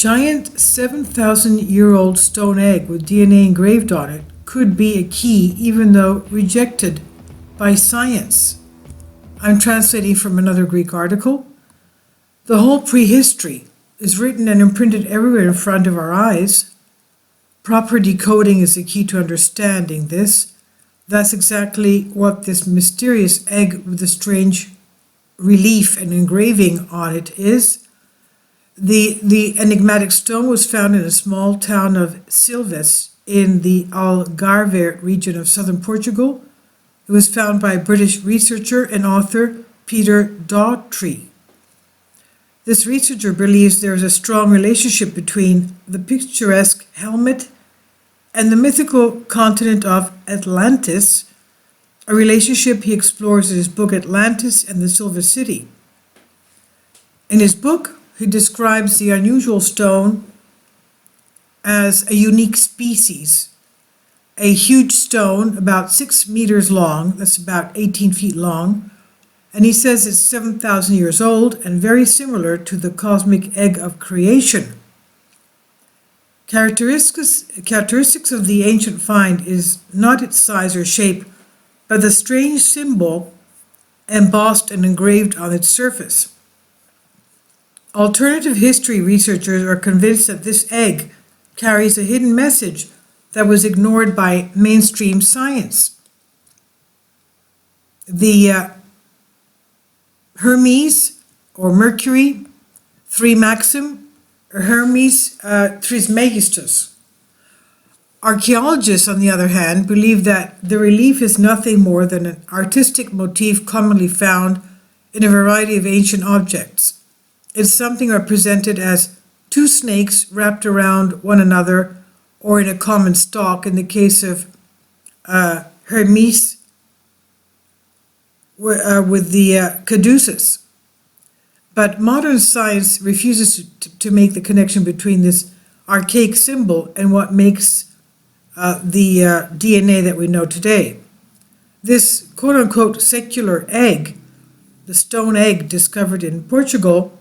giant 7,000-year-old stone egg with DNA engraved on it could be a key, even though rejected by science. I'm translating from another Greek article. The whole prehistory is written and imprinted everywhere in front of our eyes. Proper decoding is the key to understanding this. That's exactly what this mysterious egg with a strange relief and engraving on it is. The enigmatic stone was found in a small town of Silves in the Algarve region of southern Portugal. It was found by British researcher and author Peter Daughtry. This researcher believes there is a strong relationship between the picturesque helmet and the mythical continent of Atlantis, a relationship he explores in his book Atlantis and the Silver City. In his book, he describes the unusual stone as a unique species, a huge stone about 6 meters long, that's about 18 feet long, and he says it's 7,000 years old and very similar to the cosmic egg of creation. Characteristics of the ancient find is not its size or shape, but the strange symbol embossed and engraved on its surface. Alternative history researchers are convinced that this egg carries a hidden message that was ignored by mainstream science. The Hermes or Mercury Thrimaxim or Hermes Trismegistus. Archaeologists, on the other hand, believe that the relief is nothing more than an artistic motif commonly found in a variety of ancient objects. It's something represented as two snakes wrapped around one another or in a common stalk in the case of Hermes with the caduceus. But modern science refuses to make the connection between this archaic symbol and what makes the DNA that we know today. This quote-unquote secular egg, the stone egg discovered in Portugal,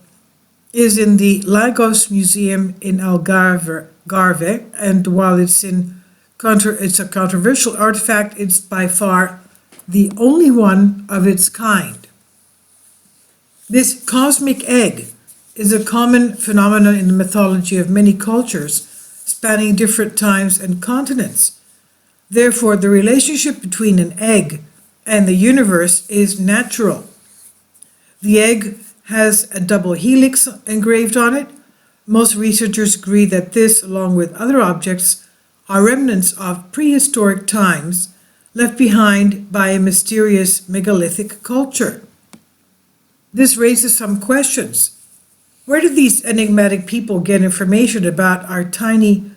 is in the Lagos Museum in Algarve, and while it's a controversial artifact, it's by far the only one of its kind. This cosmic egg is a common phenomenon in the mythology of many cultures, spanning different times and continents. Therefore, the relationship between an egg and the universe is natural. The egg has a double helix engraved on it. Most researchers agree that this, along with other objects, are remnants of prehistoric times left behind by a mysterious megalithic culture. This raises some questions. Where did these enigmatic people get information about our tiny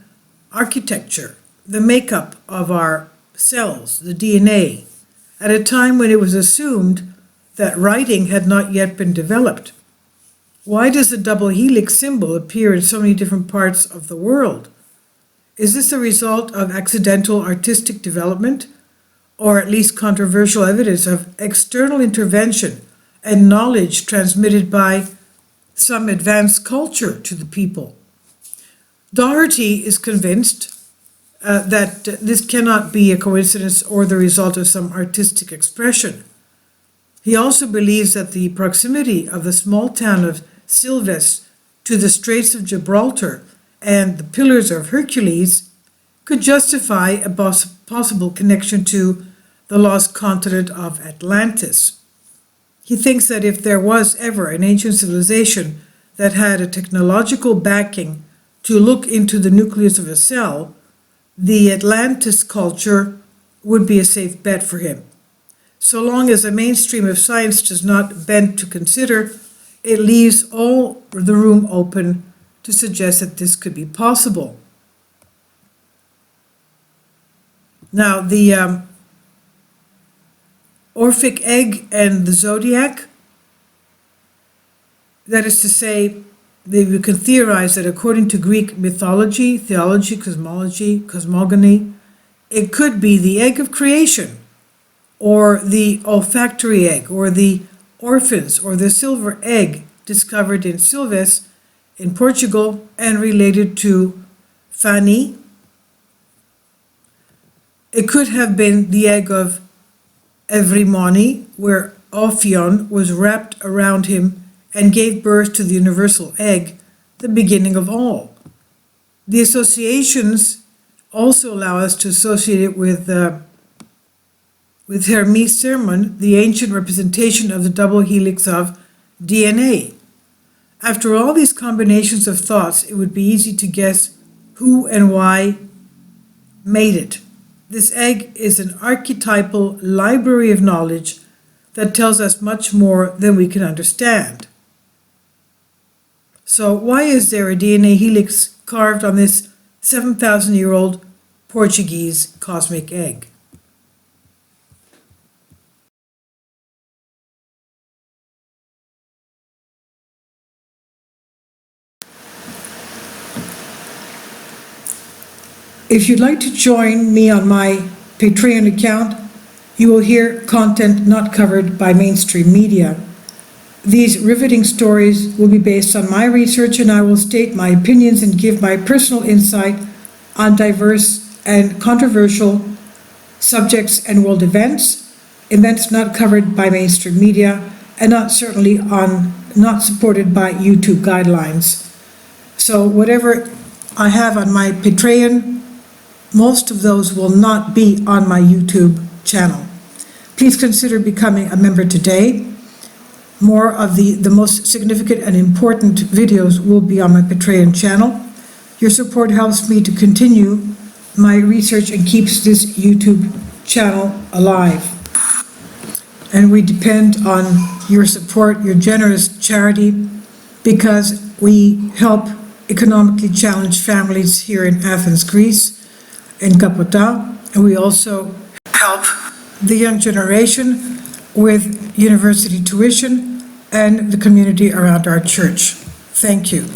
architecture, the makeup of our cells, the DNA, at a time when it was assumed that writing had not yet been developed? Why does the double helix symbol appear in so many different parts of the world? Is this a result of accidental artistic development, or at least controversial evidence of external intervention and knowledge transmitted by some advanced culture to the people? Doherty is convinced that this cannot be a coincidence or the result of some artistic expression. He also believes that the proximity of the small town of Silves to the Straits of Gibraltar and the Pillars of Hercules could justify a possible connection to the lost continent of Atlantis. He thinks that if there was ever an ancient civilization that had a technological backing to look into the nucleus of a cell, the Atlantis culture would be a safe bet for him. So long as the mainstream of science does not bend to consider, it leaves all the room open to suggest that this could be possible. Now, the Orphic egg and the zodiac, that is to say, we can theorize that according to Greek mythology, theology, cosmogony, it could be the egg of creation, or the olfactory egg, or the orphans, or the silver egg discovered in Silves in Portugal and related to Fanny. It could have been the egg of Evrimoni, where Ophion was wrapped around him and gave birth to the universal egg, the beginning of all. The associations also allow us to associate it with Hermes sermon, the ancient representation of the double helix of DNA. After all these combinations of thoughts, it would be easy to guess who and why made it. This egg is an archetypal library of knowledge that tells us much more than we can understand. So why is there a DNA helix carved on this 7,000-year-old Portuguese cosmic egg? If you'd like to join me on my Patreon account, you will hear content not covered by mainstream media. These riveting stories will be based on my research, and I will state my opinions and give my personal insight on diverse and controversial subjects and world events not covered by mainstream media, and not supported by YouTube guidelines. So whatever I have on my Patreon, most of those will not be on my YouTube channel. Please consider becoming a member today. More of the most significant and important videos will be on my Patreon channel. Your support helps me to continue my research and keeps this YouTube channel alive. And we depend on your support, your generous charity, because we help economically challenged families here in Athens, Greece, in Kapota, and we also help the young generation with university tuition and the community around our church. Thank you.